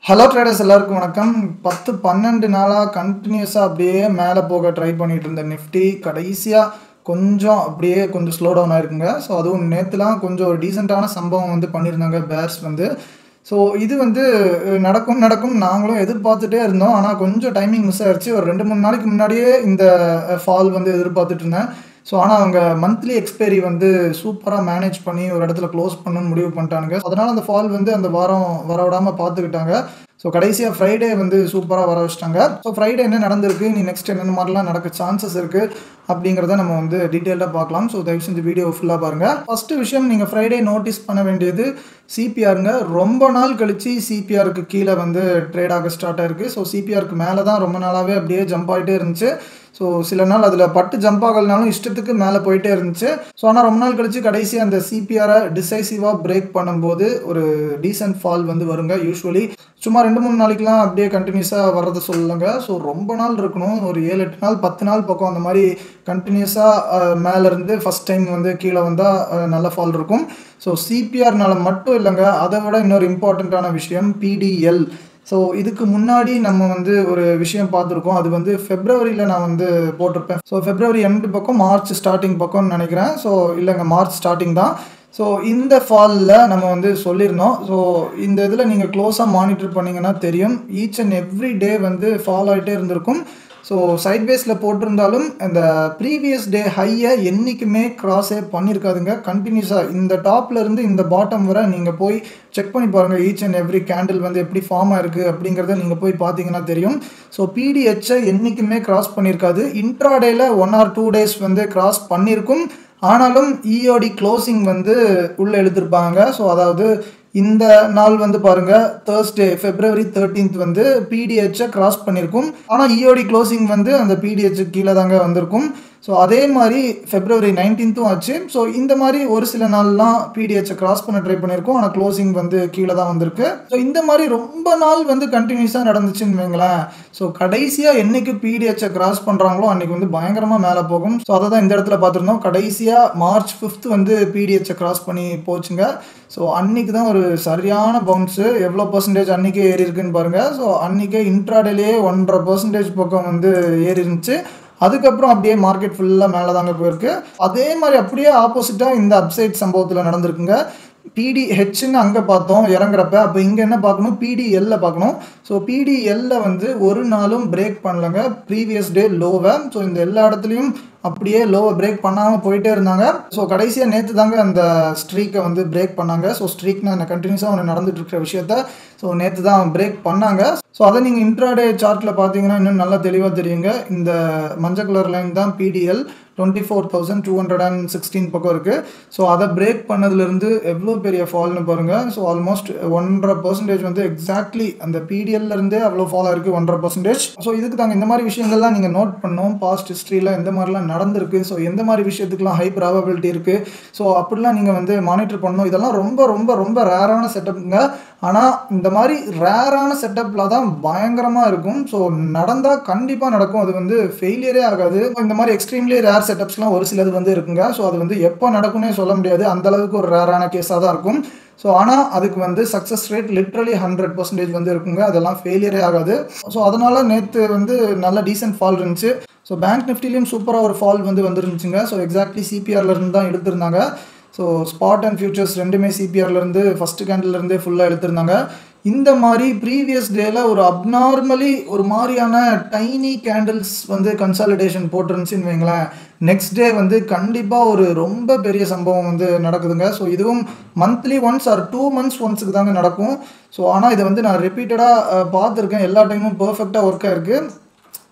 Hello traders எல்லாருக்கும் வணக்கம். 10-12 நாளாக கண்டினியூஸாக அப்படியே மேலே போக ட்ரை பண்ணிட்டு இருந்த நிஃப்டி கடைசியாக கொஞ்சம் ஸ்லோ டவுன் ஆயிருக்குங்க. ஸோ அதுவும் நேற்றுலாம் கொஞ்சம் ஒரு டீசெண்டான சம்பவம் வந்து பண்ணியிருந்தாங்க பேர்ஸ் வந்து. ஸோ இது வந்து நடக்கும் நாங்களும் எதிர்பார்த்துட்டே இருந்தோம். ஆனால் கொஞ்சம் டைமிங் மிஸ் ஆயிடுச்சு. ஒரு 2-3 நாளைக்கு முன்னாடியே இந்த ஃபால் வந்து எதிர்பார்த்துட்டு இருந்தேன். ஸோ ஆனால் அவங்க மந்த்லி எக்ஸ்பைரி வந்து சூப்பராக மேனேஜ் பண்ணி ஒரு இடத்துல க்ளோஸ் பண்ணணும்னு முடிவு பண்ணிட்டானுங்க. அதனால் அந்த ஃபால் வந்து அந்த வாரம் வரவிடாமல் பார்த்துக்கிட்டாங்க. ஸோ கடைசியாக ஃப்ரைடே வந்து சூப்பராக வர வச்சிட்டாங்க. ஸோ ஃப்ரைடே என்ன நடந்திருக்கு, நீ நெக்ஸ்ட் என்னென்ன மாதிரிலாம் நடக்க சான்சஸ் இருக்குது அப்படிங்கிறத நம்ம வந்து டீட்டெயிலாக பார்க்கலாம். ஸோ தயவு செஞ்சு வீடியோ ஃபுல்லாக பாருங்கள். ஃபஸ்ட்டு விஷயம், நீங்கள் ஃப்ரைடே நோட்டீஸ் பண்ண வேண்டியது சிபிஆருங்க. ரொம்ப நாள் கழித்து சிபிஆருக்கு கீழே வந்து ட்ரேட் ஆக ஸ்டார்ட் ஆயிருக்கு. ஸோ சிபிஆருக்கு மேலே தான் ரொம்ப நாளாகவே அப்படியே ஜம்ப் ஆகிட்டே இருந்துச்சு. ஸோ சில நாள் அதில் பட்டு ஜம்ப் ஆகலனாலும் இஷ்டத்துக்கு மேலே போயிட்டே இருந்துச்சு. ஸோ ஆனால் ரொம்ப நாள் கழித்து கடைசி அந்த சிபிஆரை டிசைசிவாக பிரேக் பண்ணும்போது ஒரு டீசென்ட் ஃபால் வந்து வருங்க. யூஸ்வலி சும்மா 2-3 நாளைக்கெலாம் அப்படியே கண்டினியூஸாக வர்றதை சொல்லுங்க. ஸோ ரொம்ப நாள் இருக்கணும், ஒரு 7-8 நாள் 10 நாள் பக்கம் அந்த மாதிரி கண்டினியூஸாக மேலேருந்து ஃபஸ்ட் டைம் வந்து கீழே வந்தால் நல்ல ஃபால் இருக்கும். ஸோ சிபிஆர்னால மட்டும் இல்லைங்க, அதை விட இன்னொரு இம்பார்ட்டண்ட்டான விஷயம் பிடிஎல். ஸோ இதுக்கு முன்னாடி நம்ம வந்து ஒரு விஷயம் பார்த்துருக்கோம். அது வந்து ஃபெப்ரவரியில் நான் வந்து போட்டிருப்பேன். ஸோ ஃபெப்ரவரி எண்டு பக்கம் மார்ச் ஸ்டார்டிங் பக்கம்னு நினைக்கிறேன். ஸோ இல்லைங்க, மார்ச் ஸ்டார்டிங் தான். ஸோ இந்த ஃபாலில் நம்ம வந்து சொல்லியிருந்தோம். ஸோ இந்த இதில் நீங்கள் க்ளோஸாக மானிட்டர் பண்ணிங்கன்னா தெரியும், ஈச் அண்ட் எவ்ரி டே வந்து ஃபால் ஆகிட்டே இருந்திருக்கும். ஸோ சைட்வேஸில் போட்டிருந்தாலும் இந்த ப்ரீவியஸ் டே ஹையை என்றைக்குமே க்ராஸே பண்ணியிருக்காதுங்க. கண்டினியூஸாக இந்த டாப்லேருந்து இந்த பாட்டம் வரை நீங்கள் போய் செக் பண்ணி பாருங்கள். ஈச் அண்ட் எவ்ரி கேண்டில் வந்து எப்படி ஃபார்ம் ஆயிருக்கு அப்படிங்கிறத நீங்கள் போய் பார்த்தீங்கன்னா தெரியும். ஸோ பிடிஹெச்சை என்றைக்குமே க்ராஸ் பண்ணியிருக்காது. இன்ட்ராடேயில் 1 or 2 days வந்து க்ராஸ் பண்ணியிருக்கும். ஆனாலும் இஓடி க்ளோசிங் வந்து உள்ளே எழுதிருப்பாங்க. ஸோ அதாவது இந்த நாள் வந்து பாருங்கள், தேர்ஸ்டே February 13th வந்து பிடிஹெச்சை கிராஸ் பண்ணியிருக்கும். ஆனால் இஓடி க்ளோசிங் வந்து அந்த பிடிஹெச்சுக்கு கீழே தாங்க வந்திருக்கும். ஸோ அதே மாதிரி February 19th ஆச்சு. ஸோ இந்த மாதிரி ஒரு சில நாள்லாம் பிடிஹெச்சை கிராஸ் பண்ண ட்ரை பண்ணியிருக்கோம். ஆனால் க்ளோசிங் வந்து கீழே தான் வந்திருக்கு. ஸோ இந்த மாதிரி ரொம்ப நாள் வந்து கண்டினியூஸாக நடந்துச்சுன்னு வைங்களேன். ஸோ கடைசியாக என்றைக்கு பிடிஹெச்சை கிராஸ் பண்ணுறாங்களோ அன்றைக்கி வந்து பயங்கரமாக மேலே போகும். ஸோ அதை தான் இந்த இடத்துல பார்த்துருந்தோம். கடைசியாக March 5th வந்து பிடிஹெச்சை கிராஸ் பண்ணி போச்சுங்க. ஸோ அன்றைக்கி தான் ஒரு சரியான பவுன்ஸு. எவ்வளோ பர்சன்டேஜ் அன்றைக்கே ஏறி இருக்குன்னு பாருங்கள். ஸோ அன்றைக்கே இன்ட்ராடேலேயே 1.5% பக்கம் வந்து ஏறி இருந்துச்சு. அதுக்கப்புறம் அப்படியே மார்க்கெட் ஃபுல்லாக மேலே தாங்க போயிருக்கு. அதே மாதிரி அப்படியே ஆப்போசிட்டாக இந்த அப்சைட் சம்பவத்தில் நடந்திருக்குங்க. பிடிஹெச்ன்னு அங்கே பார்த்தோம் இறங்குறப்ப. அப்போ இங்கே என்ன பார்க்கணும், பிடிஎல்ல பார்க்கணும். ஸோ பிடிஎல்ல வந்து ஒரு நாளும் பிரேக் பண்ணலங்க ப்ரீவியஸ் டே லோவை. ஸோ இந்த எல்லா இடத்துலையும் அப்படியே லோவை பிரேக் பண்ணாமல் போயிட்டே இருந்தாங்க. ஸோ கடைசியாக நேற்று தாங்க அந்த ஸ்ட்ரீக்கை வந்து பிரேக் பண்ணாங்க. ஸோ ஸ்ட்ரீக்னா அந்த கண்டினியூஸாக ஒன்று நடந்துட்டு இருக்கிற விஷயத்த ஸோ நேற்று தான் பிரேக் பண்ணாங்க. ஸோ அதை நீங்கள் இன்ட்ராடே சார்ட்டில் பார்த்தீங்கன்னா இன்னும் நல்லா தெளிவாக தெரியுங்க. இந்த மஞ்சள் கலர் லைன் தான் பிடிஎல் 24,216 பக்கம் இருக்குது. ஸோ அதை பிரேக் பண்ணதுலேருந்து எவ்வளோ பெரிய ஃபால்னு பாருங்கள். ஸோ ஆல்மோஸ்ட் 1.5% வந்து எக்ஸாக்ட்லி அந்த பிடிஎல்லேருந்தே அவ்வளோ ஃபால் ஆகிருக்கு, 1.5%. ஸோ இதுக்கு தாங்க இந்த மாதிரி விஷயங்கள்லாம் நீங்கள் நோட் பண்ணோம். பாஸ்ட் ஹிஸ்ட்ரியில் எந்த மாதிரிலாம் நடந்திருக்கு, ஸோ எந்த மாதிரி விஷயத்துக்குலாம் ஹை ப்ராபபிலிட்டி இருக்குது, ஸோ அப்படிலாம் நீங்கள் வந்து மானிட்டர் பண்ணணும். இதெல்லாம் ரொம்ப ரொம்ப ரொம்ப ரேரான செட்டப்புங்க. ஆனால் இந்த மாதிரி ரேரான செட்டப்பில் தான் பயங்கரமாக இருக்கும். ஸோ நடந்தால் கண்டிப்பாக நடக்கும், அது வந்து ஃபெயிலியரே ஆகாது. இந்த மாதிரி எக்ஸ்ட்ரீம்லி ரேர் செட்டப்ஸ்லாம் ஒரு சிலது வந்து இருக்குங்க. ஸோ அது வந்து எப்போ நடக்கும்னே சொல்ல முடியாது, அந்தளவுக்கு ஒரு ரேரான கேஸாக தான் இருக்கும். ஸோ ஆனால் அதுக்கு வந்து சக்ஸஸ் ரேட் லிட்ரலி 100% வந்து இருக்குங்க. அதெல்லாம் ஃபெயிலியரே ஆகாது. ஸோ அதனால் நேற்று வந்து நல்ல டீசென்ட் ஃபால் இருந்துச்சு. ஸோ பேங்க் நிஃப்டிலையும் சூப்பராக ஒரு ஃபால் வந்து வந்துருந்துச்சுங்க. ஸோ எக்ஸாக்ட்லி சிபிஆர்லேருந்து தான் எடுத்திருந்தாங்க. ஸோ ஸ்பாட் அண்ட் ஃபியூச்சர்ஸ் ரெண்டுமே சிபிஆர்லேருந்து ஃபஸ்ட்டு கேண்டில்லேருந்தே ஃபுல்லாக எடுத்திருந்தாங்க. இந்த மாதிரி ப்ரீவியஸ் டேயில் ஒரு அப்நார்மலி ஒரு மாதிரியான டைனி கேண்டில்ஸ் வந்து கன்சாலிடேஷன் போட்டுருந்துச்சின்னு வைங்களேன். நெக்ஸ்ட் டே வந்து கண்டிப்பாக ஒரு ரொம்ப பெரிய சம்பவம் வந்து நடக்குதுங்க. ஸோ இதுவும் மந்த்லி ஒன்ஸ் ஆர் 2 months ஒன்ஸுக்கு தாங்க நடக்கும். ஸோ ஆனால் இதை வந்து நான் ரிப்பீட்டடாக பார்த்துருக்கேன், எல்லா டைமும் பர்ஃபெக்டாக ஒர்க் ஆகிருக்கு.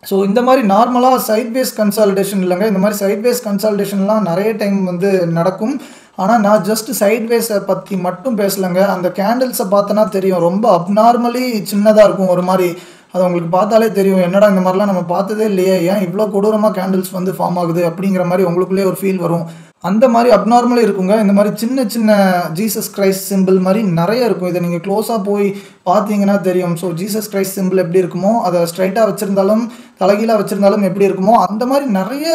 ஸோ இந்த மாதிரி நார்மலாக சைட்வேஸ் கன்சாலிடேஷன் இல்லைங்க, இந்த மாதிரி சைட்வேஸ் கன்சாலிடேஷன்லாம் நிறைய டைம் வந்து நடக்கும். ஆனால் நான் ஜஸ்ட் சைட்வேஸை பற்றி மட்டும் பேசலைங்க. அந்த கேண்டில்ஸை பார்த்தோன்னா தெரியும், ரொம்ப அப்நார்மலி சின்னதாக இருக்கும் ஒரு மாதிரி. அது உங்களுக்கு பார்த்தாலே தெரியும், என்னடா இந்த மாதிரிலாம் நம்ம பார்த்ததே இல்லையே, ஏன் இவ்வளோ கொடூரமாக கேண்டில்ஸ் வந்து ஃபார்ம் ஆகுது அப்படிங்கிற மாதிரி உங்களுக்குள்ளே ஒரு ஃபீல் வரும். அந்த மாதிரி அப்நார்மலாக இருக்குங்க. இந்த மாதிரி சின்ன சின்ன ஜீசஸ் கிரைஸ்ட் சிம்பிள் மாதிரி நிறைய இருக்கும். இதை நீங்கள் க்ளோஸாக போய் பார்த்தீங்கன்னா தெரியும். ஸோ ஜீசஸ் கிரைஸ்ட் சிம்பிள் எப்படி இருக்குமோ, அதை ஸ்ட்ரைட்டாக வச்சுருந்தாலும் தலைகீழாக வச்சுருந்தாலும் எப்படி இருக்குமோ அந்த மாதிரி நிறைய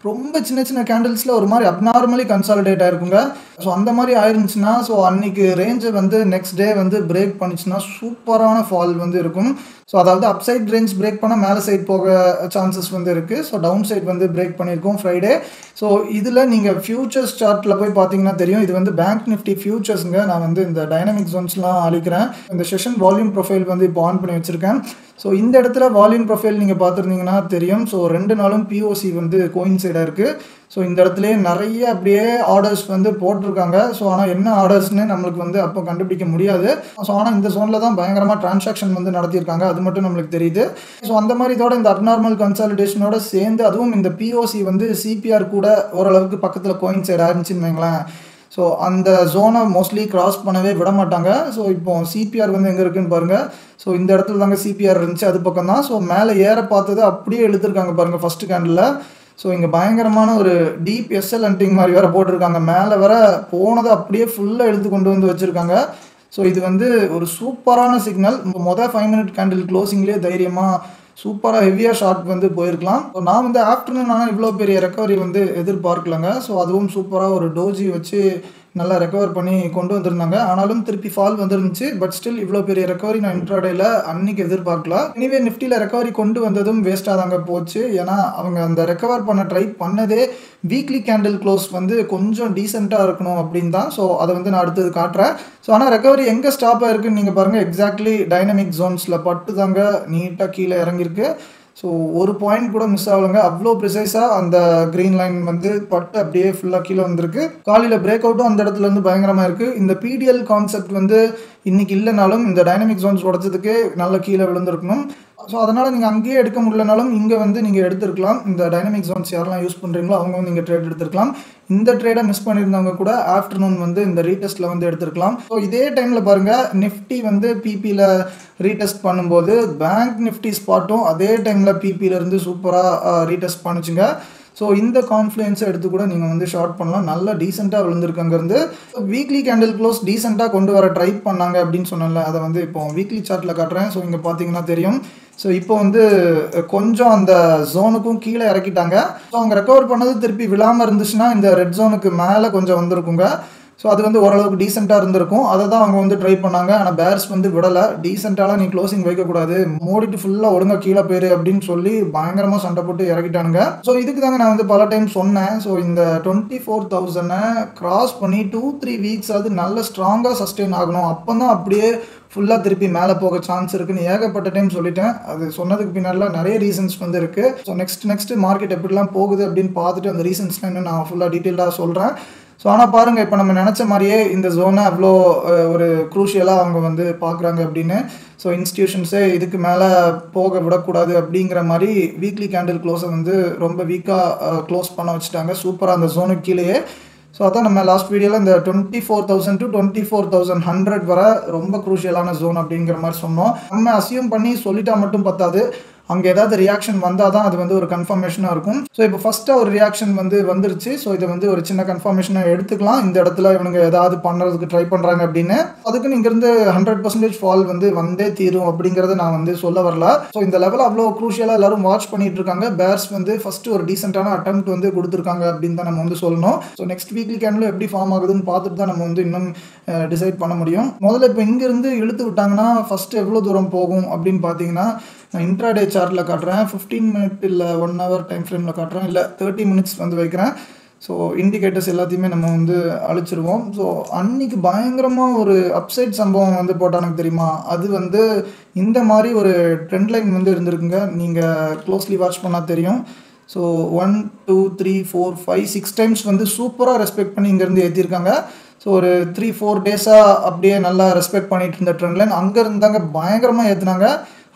ரொம்ப சின்ன சின்ன கேண்டில்ஸில் ஒரு மாதிரி அப்நார்மலி கன்சாலிடேட் ஆயிருக்குங்க. ஸோ அந்த மாதிரி ஆயிருந்துச்சுன்னா ஸோ அன்னைக்கு ரேஞ்சை வந்து நெக்ஸ்ட் டே வந்து பிரேக் பண்ணிச்சுன்னா சூப்பரான ஃபால் வந்து இருக்கும். ஸோ அதாவது அப் சைட் ரேஞ்ச் பிரேக் பண்ணால் மேலே சைட் போக சான்சஸ் வந்து இருக்குது. ஸோ டவுன் சைட் வந்து பிரேக் பண்ணியிருக்கோம் ஃப்ரைடே. ஸோ இதில் நீங்கள் ஃபியூச்சர்ஸ் சார்ட்டில் போய் பார்த்தீங்கன்னா தெரியும். இது வந்து பேங்க் நிஃப்டி ஃபியூச்சர்ஸுங்க. நான் வந்து இந்த டைனமிக் ஜோன்ஸ்லாம் அழிக்கிறேன். இந்த செஷன் வால்யூம் ப்ரொஃபைல் வந்து இப்போ ஆன் பண்ணி வச்சுருக்கேன். ஸோ இந்த இடத்துல வால்யூம் ப்ரொஃபைல் நீங்கள் பார்த்துருந்தீங்கன்னா தெரியும். ஸோ 2 நாளும் பிஓசி வந்து கோயின்சைடாக இருக்குது. ஸோ இந்த இடத்துலேயே நிறைய அப்படியே ஆர்டர்ஸ் வந்து போட்டிருக்காங்க. ஸோ ஆனால் என்ன ஆர்டர்ஸ்னு நம்மளுக்கு வந்து அப்போ கண்டுபிடிக்க முடியாது. ஸோ ஆனால் இந்த ஜோனில் தான் பயங்கரமாக டிரான்சாக்ஷன் வந்து நடத்தியிருக்காங்க. அது மட்டும் நம்மளுக்கு தெரியுது. ஸோ அந்த மாதிரி இதோட இந்த அப்நார்மல் கன்சாலிடேஷனோட சேர்ந்து அதுவும் இந்த பிஓசி வந்து சிபிஆர் கூட ஓரளவுக்கு பக்கத்தில் கோயின்சைட் ஆயிருந்துச்சுன்னு வைங்களேன். ஸோ அந்த ஜோனை மோஸ்ட்லி கிராஸ் பண்ணவே விட மாட்டாங்க. ஸோ இப்போ சிபிஆர் வந்து எங்கே இருக்குன்னு பாருங்கள். ஸோ இந்த இடத்துல தாங்க சிபிஆர் இருந்துச்சு, அது பக்கம் தான். ஸோ மேலே ஏற பார்த்தது அப்படியே எழுதிருக்காங்க பாருங்கள் ஃபஸ்ட்டு கேண்டில். ஸோ இங்கே பயங்கரமான ஒரு டீப் எஸ்எல் ஹண்டிங் மாதிரி வேறு போட்டிருக்காங்க. மேலே வர போனதை அப்படியே ஃபுல்லாக எழுத்து கொண்டு வந்து வச்சுருக்காங்க. ஸோ இது வந்து ஒரு சூப்பரான சிக்னல். மொதல் 5 மினிட் கேண்டில் க்ளோசிங்லேயே தைரியமாக சூப்பராக ஹெவியாக ஷார்ட் வந்து போயிருக்கலாம். ஸோ நான் வந்து ஆஃப்டர்நூன் ஆனால் இவ்வளோ பெரிய ரெக்கவரி வந்து எதிர்பார்க்கலங்க. ஸோ அதுவும் சூப்பராக ஒரு டோஜி வச்சு நல்லா ரெக்கவர் பண்ணி கொண்டு வந்திருந்தாங்க. ஆனாலும் திருப்பி ஃபால் வந்துருந்துச்சு. பட் ஸ்டில் இவ்வளோ பெரிய ரெக்கவரி நான் இன்ட்ராடேயில் அன்றைக்கி எதிர்பார்க்கல. எனிவே நிஃப்டியில் ரெக்கவரி கொண்டு வந்ததும் வேஸ்ட்டாக தாங்க போச்சு. ஏன்னா அவங்க அந்த ரெக்கவர் பண்ண ட்ரை பண்ணதே வீக்லி கேண்டில் க்ளோஸ் வந்து கொஞ்சம் டீசெண்டாக இருக்கணும் அப்படின்னு தான். ஸோ அதை வந்து நான் அடுத்தது காட்டுறேன். ஸோ ஆனால் ரெக்கவரி எங்கே ஸ்டாப் ஆகிருக்குன்னு நீங்கள் பாருங்கள். எக்ஸாக்ட்லி டைனமிக் ஜோன்ஸில் பட்டு தாங்க நீட்டாக கீழே இறங்கியிருக்கு. ஸோ ஒரு பாயிண்ட் கூட மிஸ் ஆகலைங்க. அவ்வளோ ப்ரிசைஸாக அந்த க்ரீன் லைன் வந்து பட்டு அப்படியே ஃபுல்லாக கீழே வந்திருக்கு. காலையில் பிரேக் அவுட்டும் அந்த இடத்துல வந்து பயங்கரமாக இருக்குது. இந்த பிடிஎல் கான்செப்ட் வந்து இன்றைக்கி இல்லைனாலும் இந்த டைனமிக் ஜோன்ஸ் உடச்சதுக்கே நல்ல கீழே விழுந்திருக்கணும். ஸோ அதனால் நீங்கள் அங்கேயே எடுக்க முடியலனாலும் இங்கே வந்து நீங்கள் எடுத்துருக்கலாம். இந்த டைனமிக் ஜோன்ஸ் யாரெல்லாம் யூஸ் பண்ணுறீங்களோ அவங்க வந்து நீங்கள் ட்ரேட் எடுத்துருக்கலாம். இந்த ட்ரேடை மிஸ் பண்ணியிருந்தவங்க கூட ஆஃப்டர்நூன் வந்து இந்த ரீடெஸ்ட்டில் வந்து எடுத்துருக்கலாம். ஸோ இதே டைமில் பாருங்கள், நிஃப்டி வந்து பிபியில் ரீடெஸ்ட் பண்ணும்போது பேங்க் நிஃப்டி ஸ்பாட்டும் அதே டைமில் பிபியிலேருந்து சூப்பராக ரீடெஸ்ட் பண்ணிச்சுங்க. ஸோ இந்த கான்ஃப்ளூயன்ஸை எடுத்து கூட நீங்கள் வந்து ஷார்ட் பண்ணலாம். நல்லா டீசெண்டாக விழுந்திருக்காங்கிறது. வீக்லி கேண்டில் க்ளோஸ் டீசெண்டாக கொண்டு வர ட்ரை பண்ணாங்க அப்படின்னு சொன்னல, அதை வந்து இப்போ வீக்லி சார்ட்டில் காட்டுறேன். ஸோ இங்கே பார்த்தீங்கன்னா தெரியும். ஸோ இப்போ வந்து கொஞ்சம் அந்த ஜோனுக்கும் கீழே இறக்கிட்டாங்க. ஸோ அவங்க ரெக்கவர் பண்ணது திருப்பி விழாமல் இருந்துச்சுன்னா இந்த ரெட் ஜோனுக்கு மேலே கொஞ்சம் வந்திருக்குங்க. ஸோ அது வந்து ஓரளவுக்கு டீசெண்டாக இருந்திருக்கும். அதை தான் அவங்க வந்து ட்ரை பண்ணாங்க. ஆனால் பேர்ஸ் வந்து விடலை. டீசெண்டாலாம் நீ க்ளோசிங் வைக்கக்கூடாது, மூடிட்டு ஃபுல்லாக ஒழுங்காக கீழே போயிரு அப்படின்னு சொல்லி பயங்கரமாக சண்டை போட்டு இறக்கிட்டானுங்க. ஸோ இதுக்கு தாங்க நான் வந்து பல டைம் சொன்னேன். ஸோ இந்த 24,000 கிராஸ் பண்ணி 2-3 வீக்ஸ் அது நல்ல ஸ்ட்ராங்காக சஸ்டெயின் ஆகணும். அப்போ தான் அப்படியே ஃபுல்லாக திருப்பி மேலே போக சான்ஸ் இருக்குன்னு ஏகப்பட்ட டைம் சொல்லிட்டேன். அது சொன்னதுக்கு பின்னாடிலாம் நிறைய ரீசன்ஸ் வந்து இருக்குது. ஸோ நெக்ஸ்ட் மார்க்கெட் எப்படிலாம் போகுது அப்படின்னு பார்த்துட்டு அந்த ரீசன்ஸ்லாம் இன்னும் நான் ஃபுல்லாக டீட்டெயில்டாக சொல்கிறேன். ஸோ ஆனால் பாருங்கள், இப்போ நம்ம நினச்ச மாதிரியே இந்த ஜோனை அவ்வளோ ஒரு க்ரூஷியலாக அவங்க வந்து பார்க்குறாங்க அப்படின்னு. ஸோ இன்ஸ்டியூஷன்ஸே இதுக்கு மேலே போக விடக்கூடாது அப்படிங்கிற மாதிரி வீக்லி கேண்டில் க்ளோஸை வந்து ரொம்ப வீக்காக க்ளோஸ் பண்ண வச்சுட்டாங்க சூப்பராக அந்த ஜோனுக்கு கீழேயே. ஸோ அதான் நம்ம லாஸ்ட் வீடியோவில் இந்த 24,000 to 24,100 வர ரொம்ப க்ரூஷியலான ஜோன் அப்படிங்கிற மாதிரி சொன்னோம். நம்ம அசியூம் பண்ணி சொல்லிட்டா மட்டும் பத்தாது, அங்கே ஏதாவது ரியாக்ஷன் வந்தால் தான் அது வந்து ஒரு கன்ஃபர்மேஷனாக இருக்கும். ஸோ இப்போ ஃபஸ்ட்டாக ஒரு ரியாக்ஷன் வந்து வந்துருச்சு. ஸோ இதை வந்து ஒரு சின்ன கன்ஃபர்மேஷனாக எடுத்துக்கலாம். இந்த இடத்துல இவனுங்க ஏதாவது பண்ணுறதுக்கு ட்ரை பண்ணுறாங்க அப்படின்னு. அதுக்குன்னு இங்கேருந்து 100% ஃபால் வந்து வந்தே தீரும் அப்படிங்கிறத நான் வந்து சொல்ல வரல. ஸோ இந்த லெவலில் அவ்வளோ க்ரூஷியலாக எல்லாரும் வாட்ச் பண்ணிட்டு இருக்காங்க. பேர்ஸ் வந்து ஃபஸ்ட்டு ஒரு டீசெண்டான அட்டெம்ப்ட் வந்து கொடுத்துருக்காங்க அப்படின்னு தான் நம்ம வந்து சொல்லணும். ஸோ நெக்ஸ்ட் வீக்லி கேண்டில் எப்படி ஃபார்ம் ஆகுதுன்னு பார்த்துட்டு தான் நம்ம வந்து இன்னும் டிசைட் பண்ண முடியும். முதல்ல இப்போ இங்கேருந்து இழுத்து விட்டாங்கன்னா ஃபஸ்ட்டு எவ்வளோ தூரம் போகும் அப்படின்னு பார்த்தீங்கன்னா, நான் இன்ட்ராடே சார்ட்டில் காட்டுறேன். 15 மினிட் இல்லை 1 hour டைம் ஃப்ரேமில் காட்டுறேன், இல்லை 30 மினிட்ஸ் வந்து வைக்கிறேன். ஸோ இண்டிகேட்டர்ஸ் எல்லாத்தையுமே நம்ம வந்து அழிச்சிருவோம். ஸோ அன்றைக்கி பயங்கரமாக ஒரு அப்சைட் சம்பவம் வந்து போட்டானுக்கு தெரியுமா. அது வந்து இந்த மாதிரி ஒரு ட்ரெண்ட் லைன் வந்து இருந்திருக்குங்க. நீங்கள் க்ளோஸ்லி வாட்ச் பண்ணால் தெரியும். ஸோ 1 2 3 4 5 6 டைம்ஸ் வந்து சூப்பராக ரெஸ்பெக்ட் பண்ணி இங்கேருந்து ஏற்றிருக்காங்க. ஸோ ஒரு 3-4 டேஸாக அப்படியே நல்லா ரெஸ்பெக்ட் பண்ணிட்டு இருந்த ட்ரெண்ட் லைன் அங்கேருந்தாங்க பயங்கரமாக ஏற்றுனாங்க.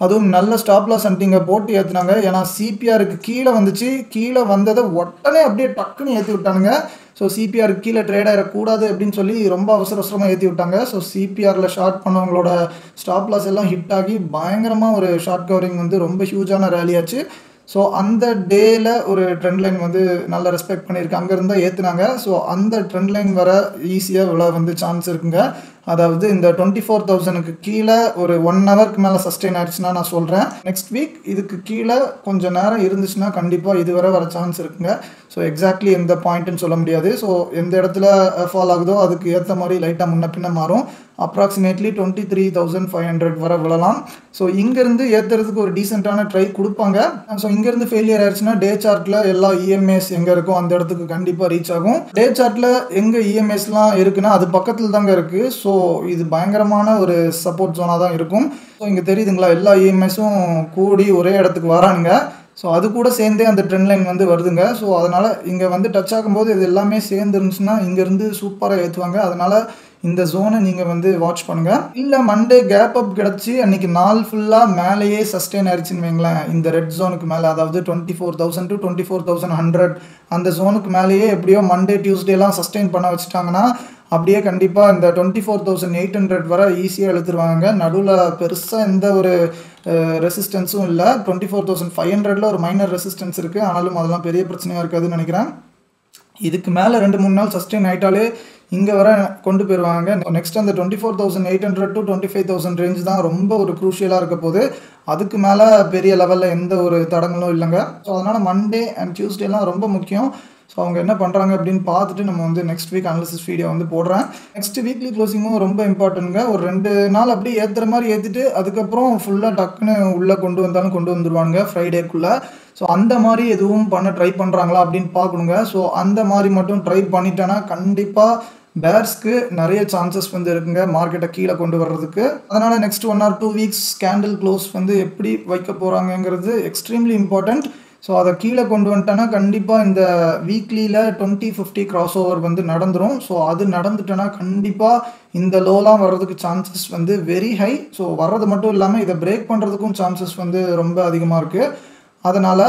அதுவும் நல்ல ஸ்டாப் லாஸ் ஹண்டிங்கை போட்டு ஏற்றுனாங்க. ஏன்னா சிபிஆருக்கு கீழே வந்துச்சு. கீழே வந்ததை உடனே அப்படியே டக்குன்னு ஏற்றி விட்டானுங்க. ஸோ சிபிஆருக்கு கீழே ட்ரேட் ஆகிடக்கூடாது அப்படின்னு சொல்லி ரொம்ப அவசரமாக ஏற்றி விட்டாங்க. ஸோ சிபிஆரில் ஷார்ட் பண்ணவங்களோட ஸ்டாப் லாஸ் எல்லாம் ஹிட் ஆகி பயங்கரமாக ஒரு ஷார்ட் கவரிங் வந்து ரொம்ப ஹியூஜான ரேலி ஆச்சு. ஸோ அந்த டேயில் ஒரு ட்ரெண்ட் லைன் வந்து நல்லா ரெஸ்பெக்ட் பண்ணியிருக்கு. அங்கேருந்து ஏற்றுனாங்க. ஸோ அந்த ட்ரெண்ட் லைன் வர ஈஸியாக விழ வந்து சான்ஸ் இருக்குங்க. அதாவது இந்த 24,000க்கு கீழே ஒரு 1 ஹவருக்கு மேலே சஸ்டெயின் ஆயிடுச்சுன்னா நான் சொல்கிறேன். நெக்ஸ்ட் வீக் இதுக்கு கீழே கொஞ்சம் நேரம் இருந்துச்சுன்னா கண்டிப்பாக இதுவரை வர சான்ஸ் இருக்குங்க. ஸோ ஸோ எக்ஸாக்ட்லி எந்த பாயிண்ட்டுன்னு சொல்ல முடியாது. ஸோ எந்த இடத்துல ஃபால் ஆகுதோ அதுக்கு ஏற்ற மாதிரி லைட்டாக முன்ன பின்ன மாறும். அப்ராக்சிமேட்லி 23,500 வரை விழலாம். ஸோ இங்கேருந்து ஏற்றுறதுக்கு ஒரு டீசெண்டான ட்ரை கொடுப்பாங்க. ஸோ இங்கேருந்து ஃபெயிலியர் ஆயிடுச்சுன்னா டே சார்ட்டில் எல்லா இஎம்ஐஸ் எங்கே இருக்கோ அந்த இடத்துக்கு கண்டிப்பாக ரீச் ஆகும். டே சார்ட்டில் எங்கே இஎம்ஐஸ்லாம் இருக்குன்னா அது பக்கத்தில் தாங்க இருக்குது. ஸோ இது பயங்கரமான ஒரு சப்போர்ட் ஜோனாக தான் இருக்கும். ஸோ இங்கே தெரியுதுங்களா, எல்லா இஎம்ஐஸும் கூடி ஒரே இடத்துக்கு வரானுங்க. ஸோ அது கூட சேர்ந்தே அந்த ட்ரெண்ட் லைன் வந்து வருதுங்க. ஸோ அதனால் இங்கே வந்து டச் ஆகும்போது இது எல்லாமே சேர்ந்து இருந்துச்சுன்னா இங்கேருந்து சூப்பராக ஏற்றுவாங்க. அதனால் இந்த ஜோனை நீங்கள் வந்து வாட்ச் பண்ணுங்கள். இல்லை மண்டே கேப் அப் கிடச்சி அன்றைக்கி நாள் ஃபுல்லாக மேலேயே சஸ்டெயின் ஆயிடுச்சுன்னு வைங்களேன், இந்த ரெட் ஜோனுக்கு மேலே, அதாவது 24,000 to 24,100 அந்த ஜோனுக்கு மேலேயே எப்படியோ மண்டே டியூஸ்டேலாம் சஸ்டெயின் பண்ண வச்சுட்டாங்கன்னா அப்படியே கண்டிப்பாக இந்த 24,800 வரை ஈஸியாக எழுத்துருவாங்க. நடுவில் பெருசாக எந்த ஒரு ரெசிஸ்டன்ஸும் இல்லை. 24,500 ஒரு மைனர் ரெசிஸ்டன்ஸ் இருக்குது. ஆனாலும் அதெல்லாம் பெரிய பிரச்சனையாக இருக்காதுன்னு நினைக்கிறேன். இதுக்கு மேலே 2-3 நாள் சஸ்டெயின் ஆகிட்டாலே இங்கே வர கொண்டு போயிடுவாங்க. நெக்ஸ்ட் அந்த 24,800 to 25,000 ரேஞ்ச் தான் ரொம்ப ஒரு க்ரூஷியலாக இருக்க போது. அதுக்கு மேலே பெரிய லெவலில் எந்த ஒரு தடங்களும் இல்லைங்க. ஸோ அதனால் மண்டே அண்ட் டியூஸ்டேலாம் ரொம்ப முக்கியம். ஸோ அவங்க என்ன பண்ணுறாங்க அப்படின்னு பார்த்துட்டு நம்ம வந்து நெக்ஸ்ட் வீக் அனாலிசிஸ் வீடியோ வந்து போடுறேன். நெக்ஸ்ட் வீக்லி க்ளோசிங்கும் ரொம்ப இம்பார்ட்டன்ட்ங்க. ஒரு 2 நாள் அப்படியே ஏற்றுற மாதிரி ஏற்றிட்டு அதுக்கப்புறம் ஃபுல்லாக டக்குன்னு உள்ளே கொண்டு வந்தாலும் கொண்டு வந்துடுவாங்க ஃப்ரைடேக்குள்ளே. ஸோ அந்த மாதிரி எதுவும் பண்ண ட்ரை பண்ணுறாங்களா அப்படின்னு பார்க்கணுங்க. ஸோ அந்த மாதிரி மட்டும் ட்ரை பண்ணிட்டேன்னா கண்டிப்பாக பேர்ஸ்க்கு நிறைய சான்சஸ் வந்து இருக்குங்க மார்க்கெட்டை கீழே கொண்டு வர்றதுக்கு. அதனால் next 1 or 2 weeks candle close வந்து எப்படி வைக்க போகிறாங்கங்கிறது எக்ஸ்ட்ரீம்லி இம்பார்ட்டண்ட். ஸோ அதை கீழே கொண்டு வந்துட்டேன்னா கண்டிப்பாக இந்த வீக்லியில் 20-50 கிராஸ் ஓவர் வந்து நடந்துடும். ஸோ அது நடந்துட்டேன்னா கண்டிப்பாக இந்த லோலாம் வர்றதுக்கு சான்சஸ் வந்து வெரி ஹை. ஸோ வர்றது மட்டும் இல்லாமல் இதை பிரேக் பண்ணுறதுக்கும் சான்சஸ் வந்து ரொம்ப அதிகமாக இருக்குது. அதனால்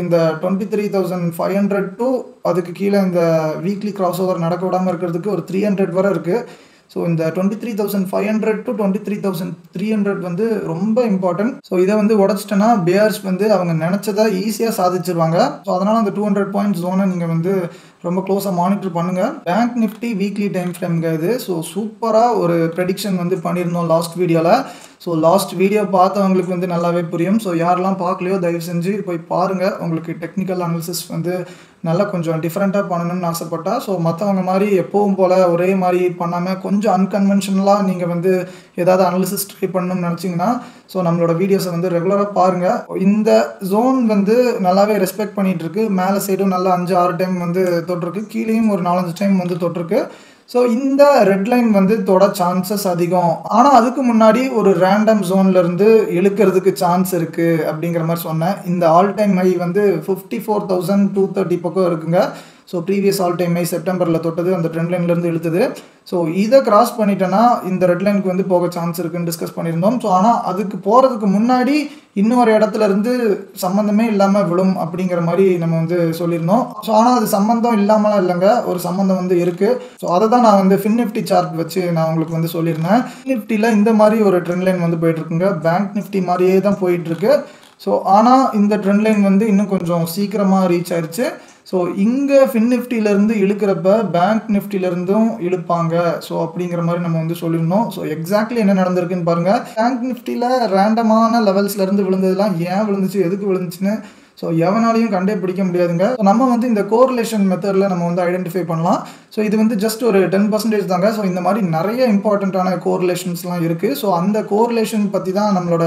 இந்த 23,500 to அதுக்கு கீழே இந்த வீக்லி கிராஸ் ஓவர் நடக்க விடாமல் இருக்கிறதுக்கு ஒரு 300 வரை இருக்குது. ஸோ இந்த 23,500 to 23,300 வந்து ரொம்ப இம்பார்ட்டன்ட். ஸோ இதை வந்து உடச்சிட்டேன்னா பேர்ஸ் வந்து அவங்க நினச்சதை ஈஸியாக சாதிச்சிருவாங்க. ஸோ அதனால் அந்த 200 பாயிண்ட் ஜோனை நீங்கள் வந்து ரொம்ப க்ளோஸாக மானிட்டர் பண்ணுங்கள். பேங்க் நிஃப்டி வீக்லி டைம் ஃப்ரேம்ங்க இது. ஸோ சூப்பராக ஒரு ப்ரெடிக்ஷன் வந்து பண்ணியிருந்தோம் லாஸ்ட் வீடியோவில். ஸோ லாஸ்ட் வீடியோ பார்த்தவங்களுக்கு வந்து நல்லாவே புரியும். ஸோ யாரெல்லாம் பார்க்கலையோ தயவு செஞ்சு போய் பாருங்கள். உங்களுக்கு டெக்னிக்கல் அனாலிசிஸ் வந்து நல்லா கொஞ்சம் டிஃப்ரெண்ட்டாக பண்ணணும்னு ஆசைப்பட்டா. ஸோ மற்றவங்க மாதிரி எப்பவும் போல் ஒரே மாதிரி பண்ணாமல் கொஞ்சம் அன்கன்வென்ஷனலாக நீங்கள் வந்து ஏதாவது அனாலிசிஸ் ட்ரை பண்ணணும்னு நினச்சிங்கன்னா ஸோ நம்மளோட வீடியோஸை வந்து ரெகுலராக பாருங்கள். இந்த ஜோன் வந்து நல்லாவே ரெஸ்பெக்ட் பண்ணிகிட்டு இருக்கு. மேலே சைடும் நல்லா 5-6 டைம் வந்து தொட்டிருக்கு, கீழேயும் ஒரு 4-5 டைம் வந்து தொட்டிருக்கு. ஸோ இந்த ரெட் லைன் வந்து தொட சான்சஸ் அதிகம். ஆனால் அதுக்கு முன்னாடி ஒரு ரேண்டம் ஜோன்லேருந்து இழுக்கிறதுக்கு சான்ஸ் இருக்குது அப்படிங்கிற மாதிரி சொன்னேன். இந்த ஆல் டைம் ஹை வந்து 54,230 பக்கம் இருக்குங்க. So previous all time high செப்டம்பரில் தொட்டது அந்த ட்ரெண்ட் லைன்லேருந்து இழுத்தது. ஸோ இதை கிராஸ் பண்ணிட்டேன்னா இந்த ரெட் லைனுக்கு வந்து போக சான்ஸ் இருக்குன்னு டிஸ்கஸ் பண்ணியிருந்தோம். ஸோ ஆனால் அதுக்கு போகிறதுக்கு முன்னாடி இன்னொரு இடத்துல இருந்து சம்மந்தமே இல்லாமல் விழும் அப்படிங்கிற மாதிரி நம்ம வந்து சொல்லியிருந்தோம். ஸோ ஆனால் அது சம்மந்தம் இல்லாமலாம் இல்லைங்க, ஒரு சம்மந்தம் வந்து இருக்குது. ஸோ அதை தான் நான் வந்து ஃபின் நிஃப்டி சார்ட் வச்சு நான் உங்களுக்கு வந்து சொல்லியிருந்தேன். நிஃப்டியில் இந்த மாதிரி ஒரு ட்ரெண்ட் லைன் வந்து போயிட்டுருக்குங்க. பேங்க் நிஃப்டி மாதிரியே தான் போயிட்டுருக்கு. ஸோ ஆனால் இந்த ட்ரெண்ட் லைன் வந்து இன்னும் கொஞ்சம் சீக்கிரமாக ரீச் ஆயிடுச்சு. ஸோ இங்கே ஃபின் நிஃப்டியிலேருந்து இழுக்கிறப்ப பேங்க் நிஃப்டியிலேருந்தும் இழுப்பாங்க. ஸோ அப்படிங்கிற மாதிரி நம்ம வந்து சொல்லியிருந்தோம். ஸோ எக்ஸாக்ட்லி என்ன நடந்திருக்குன்னு பாருங்கள். பேங்க் நிஃப்டியில் ரேண்டமான லெவல்ஸ்லேருந்து விழுந்ததுலாம் ஏன் விழுந்துச்சு, எதுக்கு விழுந்துச்சுன்னு ஸோ எவனாலையும் கண்டே பிடிக்க முடியாதுங்க. ஸோ நம்ம வந்து இந்த கோரிலேஷன் மெத்தடில் நம்ம வந்து ஐடென்டிஃபை பண்ணலாம். ஸோ இது வந்து ஜஸ்ட் ஒரு 10% தாங்க. ஸோ இந்த மாதிரி நிறைய இம்பார்ட்டண்ட்டான கோரிலேஷன்ஸ்லாம் இருக்குது. ஸோ அந்த கோரிலேஷன் பற்றி தான் நம்மளோட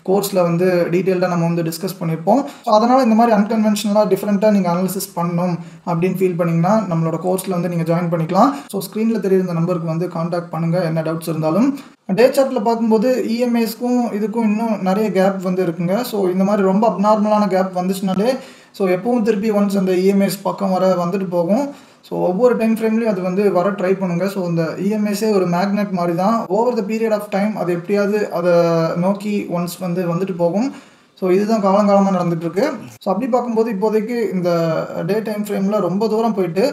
கோர்ஸில் வந்து டீட்டெயில்டாக நம்ம வந்து டிஸ்கஸ் பண்ணியிருப்போம். ஸோ அதனால் இந்த மாதிரி அன்கன்வென்ஷனலாக டிஃப்ரெண்ட்டாக நீங்கள் அனாலிசிஸ் பண்ணணும் அப்படின்னு ஃபீல் பண்ணிங்கன்னா நம்மளோட கோர்ஸில் வந்து நீங்கள் ஜாயின் பண்ணிக்கலாம். ஸோ ஸ்க்ரீனில் தெரியுற இந்த நம்பருக்கு வந்து காண்டாக்ட் பண்ணுங்கள் என்ன டவுட்ஸ் இருந்தாலும். டே சார்ட்டில் பார்க்கும்போது இஎம்ஐஸ்க்கும் இதுக்கும் இன்னும் நிறைய கேப் வந்து இருக்குங்க. ஸோ இந்த மாதிரி ரொம்ப அப்நார்மலான கேப் வந்துச்சுனாலே ஸோ எப்பவும் திருப்பி ஒன்ஸ் அந்த இஎம்ஐஸ் பக்கம் வர வந்துட்டு போகும். ஸோ ஒவ்வொரு டைம் ஃப்ரேம்லேயும் அது வந்து வர ட்ரை பண்ணுங்கள். ஸோ இந்த இஎம்ஐஸே ஒரு மேக்னெட் மாதிரி தான். Over the period of time அது எப்படியாவது அதை நோக்கி ஒன்ஸ் வந்து வந்துட்டு போகும். ஸோ இதுதான் காலங்காலமாக நடந்துகிட்ருக்கு. ஸோ அப்படி பார்க்கும்போது இப்போதைக்கு இந்த டே டைம் ஃப்ரேமில் ரொம்ப தூரம் போயிட்டு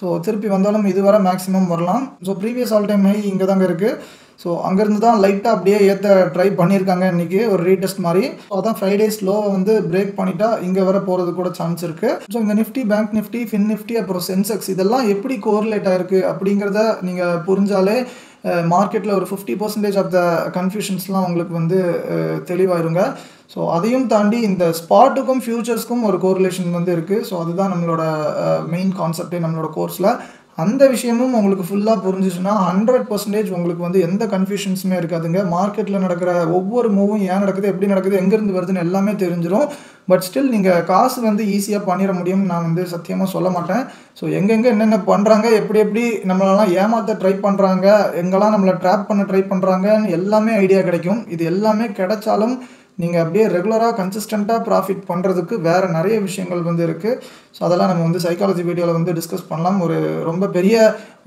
ஸோ திருப்பி வந்தாலும் இது வர மேக்ஸிமம் வரலாம். So previous all time high இங்கே தாங்க இருக்குது. ஸோ அங்கேருந்து தான் லைட்டாக அப்படியே ஏற்ற ட்ரை பண்ணியிருக்காங்க இன்றைக்கி ஒரு ரீடெஸ்ட் மாதிரி. ஸோ அதான் ஃப்ரைடே ஸ்லோவை வந்து பிரேக் பண்ணிட்டா இங்கே வர போகிறது கூட சான்ஸ் இருக்குது. ஸோ இந்த Nifty, bank Nifty, fin Nifty, அப்புறம் சென்செக்ஸ் இதெல்லாம் எப்படி கோரிலேட் ஆகிருக்கு அப்படிங்கிறத நீங்கள் புரிஞ்சாலே மார்க்கெட்டில் ஒரு 50% ஆஃப் த கன்ஃபியூஷன்ஸ்லாம் உங்களுக்கு வந்து தெளிவாயிருங்க. ஸோ அதையும் தாண்டி இந்த ஸ்பாட்டுக்கும் ஃபியூச்சர்ஸ்க்கும் ஒரு கோரிலேஷன் வந்து இருக்குது. ஸோ அதுதான் நம்மளோட மெயின் கான்செப்டே நம்மளோட கோர்ஸில். அந்த விஷயமும் உங்களுக்கு ஃபுல்லாக புரிஞ்சிச்சுன்னா 100% உங்களுக்கு வந்து எந்த கன்ஃபியூஷன்ஸுமே இருக்காதுங்க. மார்க்கெட்டில் நடக்கிற ஒவ்வொரு மூவும் ஏன் நடக்குது, எப்படி நடக்குது, எங்கேருந்து வருதுன்னு எல்லாமே தெரிஞ்சிடும். பட் ஸ்டில் நீங்கள் காசு வந்து ஈஸியாக பண்ணிட முடியும்னு நான் வந்து சத்தியமாக சொல்ல மாட்டேன். ஸோ எங்கெங்கே என்னென்ன பண்ணுறாங்க, எப்படி எப்படி நம்மளெல்லாம் ஏமாற்ற ட்ரை பண்ணுறாங்க, எங்கெல்லாம் நம்மளை ட்ராப் பண்ண ட்ரை பண்ணுறாங்கன்னு எல்லாமே ஐடியா கிடைக்கும். இது எல்லாமே கிடைச்சாலும் நீங்கள் அப்படியே ரெகுலராக கன்சிஸ்டண்ட்டாக ப்ராஃபிட் பண்ணுறதுக்கு வேறு நிறைய விஷயங்கள் வந்து இருக்குது. ஸோ அதெல்லாம் நம்ம வந்து சைக்காலஜி வீடியோவில் வந்து டிஸ்கஸ் பண்ணலாம். ரொம்ப பெரிய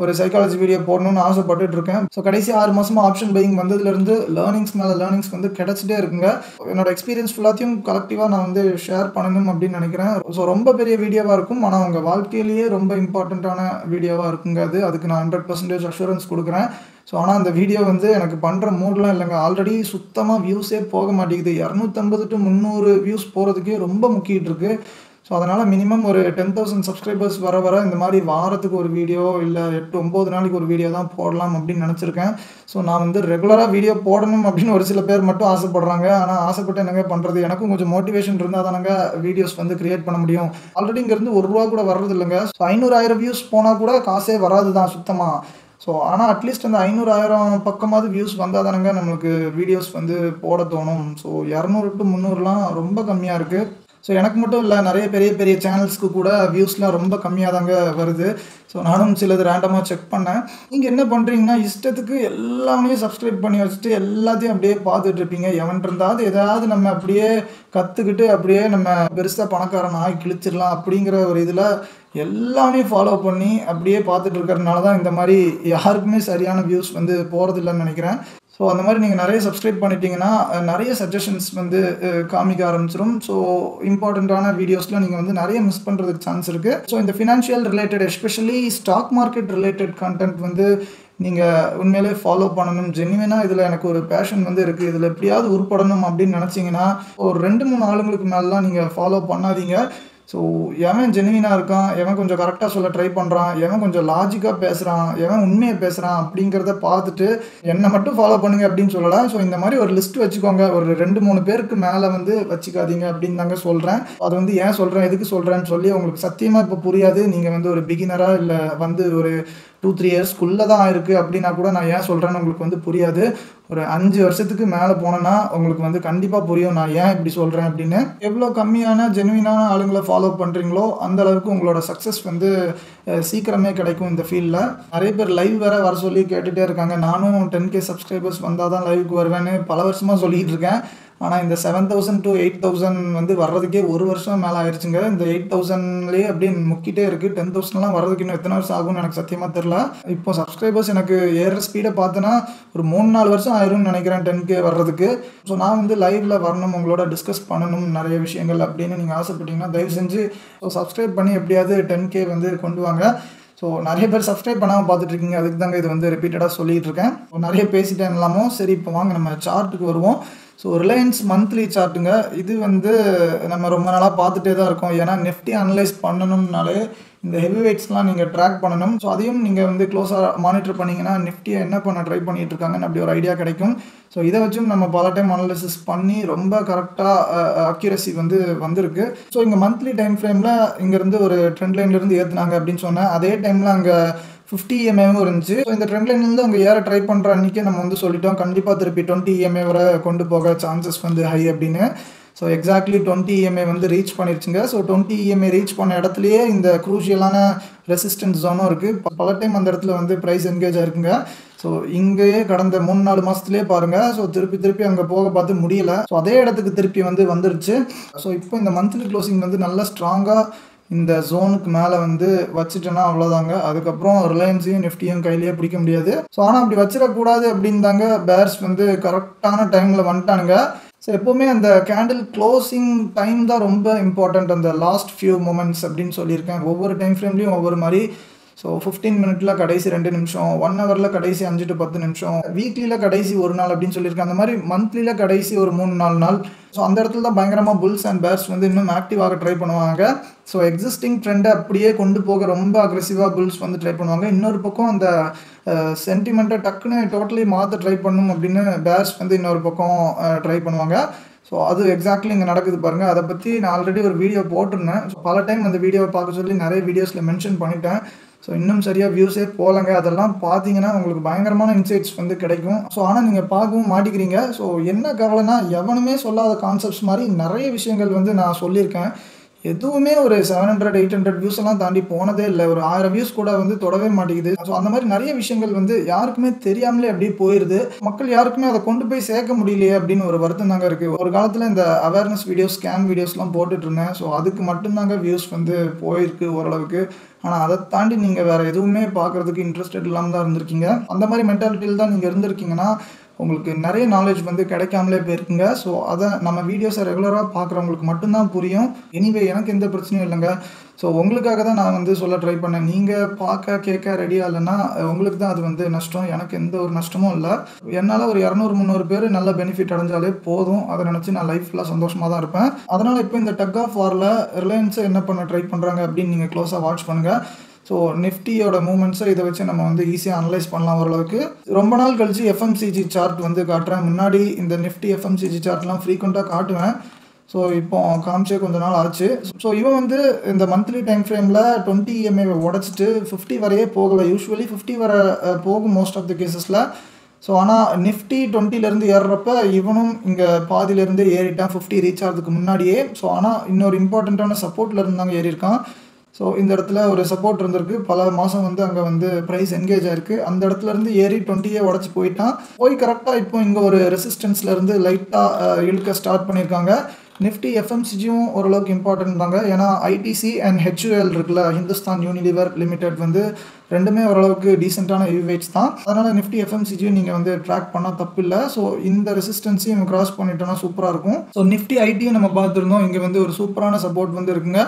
ஒரு சைக்காலஜி வீடியோ போடணும்னு ஆசைப்பட்டுட்ருக்கேன். ஸோ கடைசி 6 மாதமாக ஆப்ஷன் பையிங் வந்ததுலேருந்து லேர்னிங்ஸ் மேலே லேர்னிங்ஸ் வந்து கிடச்சிட்டே இருக்குங்க. என்னோட எக்ஸ்பீரியன்ஸ் ஃபுல்லாத்தையும் கலெக்டிவாக நான் வந்து ஷேர் பண்ணணும் அப்படின்னு நினைக்கிறேன். ஸோ ரொம்ப பெரிய வீடியோவாக இருக்கும், ஆனால் உங்கள் வாழ்க்கையிலேயே ரொம்ப இம்பார்ட்டண்ட்டான வீடியோவாக இருக்குங்க. அதுக்கு நான் 100% அஷூரன்ஸ் கொடுக்குறேன். ஸோ ஆனால் அந்த வீடியோ வந்து எனக்கு பண்ணுற மூடெலாம் இல்லைங்க. ஆல்ரெடி சுத்தமாக வியூஸே போக மாட்டேங்குது. 250 to 300 வியூஸ் போகிறதுக்கே ரொம்ப முக்கிட்டு இருக்கு. ஸோ அதனால் மினிமம் ஒரு 10,000 சப்ஸ்கிரைபர்ஸ் வர இந்த மாதிரி வாரத்துக்கு ஒரு வீடியோ இல்லை 8-9 நாளைக்கு ஒரு வீடியோ தான் போடலாம் அப்படின்னு நினச்சிருக்கேன். ஸோ நான் வந்து ரெகுலராக வீடியோ போடணும் அப்படின்னு ஒரு சில பேர் மட்டும் ஆசைப்படுறாங்க. ஆனால் ஆசைப்பட்டு என்னங்க பண்ணுறது, எனக்கும் கொஞ்சம் மோட்டிவேஷன் இருந்தால் தானங்க வீடியோஸ் வந்து க்ரியேட் பண்ண முடியும். ஆல்ரெடி இங்கேருந்து ₹1 கூட வர்றது இல்லைங்க. ஸோ 500,000 வியூஸ் போனால் கூட காசே வராது தான் சுத்தமாக. ஸோ ஆனால் அட்லீஸ்ட் அந்த 500,000 பக்கமாவது வியூஸ் வந்தால் தானங்க நம்மளுக்கு வீடியோஸ் வந்து போட தோணும். ஸோ 200 to 300லாம் ரொம்ப கம்மியாக இருக்குது. ஸோ எனக்கு மட்டும் இல்லை, நிறைய பெரிய பெரிய சேனல்ஸ்க்கு கூட வியூஸ்லாம் ரொம்ப கம்மியாக தாங்க வருது. ஸோ நானும் சிலது ரேண்டமாக செக் பண்ணேன். நீங்கள் என்ன பண்ணுறீங்கன்னா இஷ்டத்துக்கு எல்லாமே சப்ஸ்கிரைப் பண்ணி வச்சுட்டு எல்லாத்தையும் அப்படியே பார்த்துட்டு இருப்பீங்க. எவன் இருந்தாவது ஏதாவது நம்ம அப்படியே கற்றுக்கிட்டு அப்படியே நம்ம பெருசாக பணக்காரன் ஆகி கிழிச்சிடலாம் அப்படிங்கிற ஒரு இதில் எல்லாமே ஃபாலோ பண்ணி அப்படியே பார்த்துட்டு இருக்கிறதுனால தான் இந்த மாதிரி யாருக்குமே சரியான வியூஸ் வந்து போகிறதில்லன்னு நினைக்கிறேன். ஸோ அந்த மாதிரி நீங்கள் நிறைய சப்ஸ்கிரைப் பண்ணிட்டீங்கன்னா நிறைய சஜஷன்ஸ் வந்து காமிக்க ஆரம்பிச்சிடும். ஸோ இம்பார்ட்டண்ட்டான வீடியோஸில் நீங்கள் வந்து நிறைய மிஸ் பண்ணுறதுக்கு சான்ஸ் இருக்குது. ஸோ இந்த financial related especially stock market related content வந்து நீங்கள் உண்மையிலே ஃபாலோ பண்ணணும். ஜென்யூனாக இதில் எனக்கு ஒரு பேஷன் வந்து இருக்குது, இதில் எப்படியாவது உருப்படணும் அப்படின்னு நினச்சிங்கன்னா ஒரு 2-3 ஆளுங்களுக்கு மேலாம் நீங்கள் ஃபாலோ பண்ணாதீங்க. ஸோ எவன் ஜென்யூனாக இருக்கான், எவன் கொஞ்சம் கரெக்டாக சொல்ல ட்ரை பண்ணுறான், எவன் கொஞ்சம் லாஜிக்காக பேசுகிறான், எவன் உண்மையை பேசுகிறான் அப்படிங்கிறத பார்த்துட்டு என்னை மட்டும் ஃபாலோ பண்ணுங்க அப்படின்னு சொல்லலாம். ஸோ இந்த மாதிரி ஒரு லிஸ்ட் வச்சுக்கோங்க. ஒரு 2-3 பேருக்கு மேலே வந்து வச்சுக்காதீங்க அப்படின்னு தாங்க சொல்கிறேன். அது வந்து ஏன் சொல்கிறேன், எதுக்கு சொல்கிறேன்னு சொல்லி உங்களுக்கு சத்தியமாக இப்போ புரியாது. நீங்கள் வந்து ஒரு பிகினராக இல்லை வந்து ஒரு 2-3 இயர்ஸ்க்குள்ளே தான் இருக்குது அப்படின்னா கூட நான் ஏன் சொல்கிறேன்னு உங்களுக்கு வந்து புரியாது. ஒரு 5 வருஷத்துக்கு மேலே போனேன்னா உங்களுக்கு வந்து கண்டிப்பாக புரியும் நான் ஏன் இப்படி சொல்கிறேன் அப்படின்னு. எவ்வளோ கம்மியான ஜென்யூனான ஆளுங்களை ஃபாலோ பண்ணுறீங்களோ அந்த அளவுக்கு உங்களோட சக்ஸஸ் வந்து சீக்கிரமே கிடைக்கும் இந்த ஃபீல்டில். நிறைய பேர் லைவ் வேறு வர சொல்லி கேட்டுகிட்டே இருக்காங்க. நானும் 10K சப்ஸ்கிரைபர்ஸ் வந்தால் தான் லைவுக்கு வருவேன்னு பல வருஷமாக சொல்லிகிட்டு இருக்கேன். ஆனால் இந்த 7,000 to 8,000 வந்து வர்றதுக்கே 1 வருஷம் மேலே ஆயிடுச்சுங்க. இந்த 8,000லேயே அப்படியே முக்கிட்டே இருக்குது. 10,000லாம் வர்றதுக்கு இன்னும் எத்தனை வருஷம் ஆகும்னு எனக்கு சத்தியமாக தெரில. இப்போ சப்ஸ்கிரைபர்ஸ் எனக்கு ஏறுற ஸ்பீடை பார்த்தோன்னா ஒரு 3-4 வருஷம் ஆயிரும்னு நினைக்கிறேன் 10K வர்றதுக்கு. ஸோ நான் வந்து லைவில் வரணும், உங்களோட டிஸ்கஸ் பண்ணணும் நிறைய விஷயங்கள் அப்படின்னு நீங்கள் ஆசைப்பட்டீங்கன்னா தயவு செஞ்சு சப்ஸ்கிரைப் பண்ணி எப்படியாவது 10K வந்து கொண்டு வாங்க. ஸோ நிறைய பேர் சப்ஸ்கிரைப் பண்ணாமல் பார்த்துட்ருக்கீங்க, அதுக்கு தாங்க இது வந்து ரிப்பீட்டடாக சொல்லிகிட்டு இருக்கேன். நிறைய பேசிட்டேன் எல்லாமோ. சரி, இப்போ வாங்க நம்ம சார்ட்டுக்கு வருவோம். ஸோ ரிலையன்ஸ் மந்த்லி சார்ட்டுங்க. இது வந்து நம்ம ரொம்ப நாளாக பார்த்துட்டே தான் இருக்கோம். ஏன்னா நிஃப்டி அனலைஸ் பண்ணணும்னாலே இந்த ஹெவி வெயிட்ஸ்லாம் நீங்கள் ட்ராக் பண்ணணும். ஸோ அதையும் நீங்கள் வந்து க்ளோஸாக மானிட்டர் பண்ணிங்கன்னா நிஃப்டியை என்ன பண்ண ட்ரை பண்ணிகிட்டு இருக்காங்கன்னு அப்படி ஒரு ஐடியா கிடைக்கும். ஸோ இதை வச்சும் நம்ம பல டைம் அனலைசிஸ் பண்ணி ரொம்ப கரெக்டாக அக்யூரசி வந்து வந்திருக்கு. ஸோ இங்கே மந்த்லி டைம் ஃப்ரேமில் இங்கேருந்து ஒரு ட்ரெண்ட் லைன்லேருந்து ஏற்றுனாங்க அப்படின்னு சொன்னேன். அதே டைமில் அங்கே 50 EMAவும் இருந்துச்சு. ஸோ இந்த ட்ரெண்ட் லைன்லேருந்து அவங்க ஏற ட்ரை பண்ணுற அன்றைக்கே நம்ம வந்து சொல்லிட்டோம் கண்டிப்பாக திருப்பி 20 EMA வரை கொண்டு போக சான்சஸ் வந்து ஹை அப்படின்னு. ஸோ எக்ஸாக்ட்லி 20 EMA வந்து ரீச் பண்ணிருச்சுங்க. ஸோ 20 EMA ரீச் பண்ண இடத்துலையே இந்த க்ரூஷியலான ரெசிஸ்டன்ஸ் ஜோனும் இருக்குது. பல டைம் அந்த இடத்துல வந்து ப்ரைஸ் என்கேஜ் ஆயிருக்குங்க. ஸோ இங்கேயே கடந்த 3-4 மாதத்துலேயே பாருங்கள். ஸோ திருப்பி அங்கே போக பார்த்து முடியல. ஸோ அதே இடத்துக்கு திருப்பி வந்து வந்துருச்சு. ஸோ இப்போ இந்த மந்த்லி க்ளோசிங் வந்து நல்லா ஸ்ட்ராங்காக இந்த ஜோனுக்கு மேலே வந்து வச்சுட்டேன்னா அவ்வளோதாங்க. அதுக்கப்புறம் ரிலையன்ஸையும் நிஃப்டியும் கையிலேயே பிடிக்க முடியாது. ஸோ ஆனால் அப்படி வச்சிடக்கூடாது அப்படின்னு தாங்க பேர்ஸ் வந்து கரெக்டான டைமில் வந்துட்டானுங்க. ஸோ எப்போவுமே அந்த கேண்டில் க்ளோசிங் டைம் தான் ரொம்ப இம்பார்ட்டண்ட். அந்த லாஸ்ட் ஃபியூ மூமெண்ட்ஸ் அப்படின்னு சொல்லியிருக்கேன். ஒவ்வொரு டைம் ஃப்ரேம்லேயும் ஒவ்வொரு மாதிரி. ஸோ 15 மினிட்ல கடைசி 2 நிமிஷம், 1 ஹவரில் கடைசி 5 to 10 நிமிஷம், வீக்லியில் கடைசி ஒரு நாள் அப்படின்னு சொல்லியிருக்கேன். அந்த மாதிரி மந்த்லியில் கடைசி ஒரு 3-4 நாள். ஸோ அந்த இடத்துல தான் பயங்கரமாக புல்ஸ் அண்ட் பேர்ஸ் வந்து இன்னும் ஆக்டிவாக ட்ரை பண்ணுவாங்க. ஸோ எக்ஸிஸ்டிங் ட்ரெண்டை அப்படியே கொண்டு போக ரொம்ப அக்ரெசிவாக புல்ஸ் வந்து ட்ரை பண்ணுவாங்க. இன்னொரு பக்கம் அந்த சென்டிமெண்ட்டை டக்குன்னு டோட்டலி மாற்ற ட்ரை பண்ணும் அப்படின்னு பேர்ஸ் வந்து இன்னொரு பக்கம் ட்ரை பண்ணுவாங்க. ஸோ அது எக்ஸாக்ட்லி இங்கே நடக்குது பாருங்கள். அதை பற்றி நான் ஆல்ரெடி ஒரு வீடியோ போட்டிருந்தேன். ஸோ பல டைம் அந்த வீடியோவை பார்க்க சொல்லி நிறைய வீடியோஸில் மென்ஷன் பண்ணிட்டேன். ஸோ இன்னும் சரியாக வியூஸே போகலங்க. அதெல்லாம் பார்த்தீங்கன்னா உங்களுக்கு பயங்கரமான இன்சைட்ஸ் வந்து கிடைக்கும். ஸோ ஆனால் நீங்கள் பார்க்கவும் மாட்டிக்கிறீங்க. ஸோ என்ன கவலைனா, எவனுமே சொல்லாத கான்செப்ட்ஸ் மாதிரி நிறைய விஷயங்கள் வந்து நான் சொல்லியிருக்கேன். எதுவுமே ஒரு 700-800 வியூஸ் எல்லாம் தாண்டி போனதே இல்லை. ஒரு 1000 வியூஸ் கூட வந்து தொடவே மாட்டேங்குது. ஸோ அந்த மாதிரி நிறைய விஷயங்கள் வந்து யாருக்குமே தெரியாமலே அப்படியே போயிடுது. மக்கள் யாருக்குமே அதை கொண்டு போய் சேர்க்க முடியலையே அப்படின்னு ஒரு வருத்தம் தாங்க இருக்குது. ஒரு காலத்தில் இந்த அவேர்னஸ் வீடியோஸ், ஸ்கேம் வீடியோஸ்லாம் போட்டுட்டு இருந்தேன். ஸோ அதுக்கு மட்டும்தாங்க வியூஸ் வந்து போயிருக்கு ஓரளவுக்கு. ஆனால் அதை தாண்டி நீங்கள் வேறு எதுவுமே பார்க்குறதுக்கு இன்ட்ரெஸ்டட் இல்லாமல் தான் இருந்திருக்கீங்க. அந்த மாதிரி மென்டாலிட்டியில் தான் நீங்கள் இருந்திருக்கீங்கன்னா உங்களுக்கு நிறைய நாலேஜ் வந்து கிடைக்காமலே போயிருக்குங்க. ஸோ அதை நம்ம வீடியோஸை ரெகுலராக பார்க்குறவங்களுக்கு மட்டும்தான் புரியும். எனிவே எனக்கு எந்த பிரச்சனையும் இல்லைங்க. ஸோ உங்களுக்காக தான் நான் வந்து சொல்ல ட்ரை பண்ணேன். நீங்கள் பார்க்க கேட்க ரெடியாக இல்லைன்னா உங்களுக்கு தான் அது வந்து நஷ்டம். எனக்கு எந்த ஒரு நஷ்டமும் இல்லை. என்னால் ஒரு 200-300 பேர் நல்ல பெனிஃபிட் அடைஞ்சாலே போதும். அதை நினச்சி நான் லைஃப் ஃபுல்லாக சந்தோஷமாக தான் இருப்பேன். அதனால் இப்போ இந்த டக் ஆஃப் வாரில் ரிலையன்ஸை என்ன பண்ண ட்ரை பண்ணுறாங்க அப்படின்னு நீங்கள் க்ளோஸாக வாட்ச் பண்ணுங்கள். ஸோ நிஃப்டியோட மூமெண்ட்ஸை இதை வச்சு நம்ம வந்து ஈஸியாக அனலைஸ் பண்ணலாம் ஓரளவுக்கு. ரொம்ப நாள் கழிச்சு எஃப்எம்சிஜி சார்ட் வந்து காட்டுறேன். முன்னாடி இந்த நிஃப்டி எஃப்எம்சிஜி சார்ட்லாம் ஃப்ரீக்வெண்ட்டாக காட்டுவேன். ஸோ இப்போ காமிச்சே கொஞ்ச நாள் ஆச்சு. ஸோ இவன் வந்து இந்த மந்த்லி டைம் ஃப்ரேமில் 20 EMA உடச்சிட்டு 50 வரையே போகலை. யூஸ்வலி 50 வர போகும் மோஸ்ட் ஆஃப் த கேசஸில். ஸோ ஆனால் நிஃப்டி 20லேருந்து ஏறுறப்ப இவனும் இங்கே பாதியிலேருந்து ஏறிட்டான் 50 ரீச் ஆகிறதுக்கு முன்னாடியே. ஸோ ஆனால் இன்னொரு இம்பார்ட்டண்ட்டான சப்போர்ட்டில் இருந்தாங்க ஏறியிருக்கான். ஸோ இந்த இடத்துல ஒரு சப்போர்ட் இருந்திருக்கு. பல மாதம் வந்து அங்கே வந்து ப்ரைஸ் என்கேஜ் ஆயிருக்கு. அந்த இடத்துலேருந்து ஏறி 20 உடச்சி போயிட்டான். போய் கரெக்டாக இப்போ இங்கே ஒரு ரெசிஸ்டன்ஸ்லேருந்து லைட்டாக இழுக்க ஸ்டார்ட் பண்ணியிருக்காங்க. நிஃப்டி எஃப்எம்சிஜியும் ஓரளவுக்கு இம்பார்ட்டன்ட் தாங்க. ஏன்னா ஐடிசி அண்ட் ஹெச்யூஎல் இருக்குல்ல, ஹிந்துஸ்தான் யூனிலிவர் லிமிடெட் வந்து ரெண்டுமே ஓரளவுக்கு டீசெண்டான வெயிட்ஸ் தான். அதனால் நிஃப்டி எஃப்எம்சிஜியும் நீங்கள் வந்து ட்ராக் பண்ணால் தப்பு இல்லை. ஸோ இந்த ரெசிஸ்டன்ஸையும் கிராஸ் பண்ணிட்டோன்னா சூப்பராக இருக்கும். ஸோ நிஃப்டி ஐடியும் நம்ம பார்த்துருந்தோம். இங்கே வந்து ஒரு சூப்பரான சப்போர்ட் வந்து இருக்குங்க.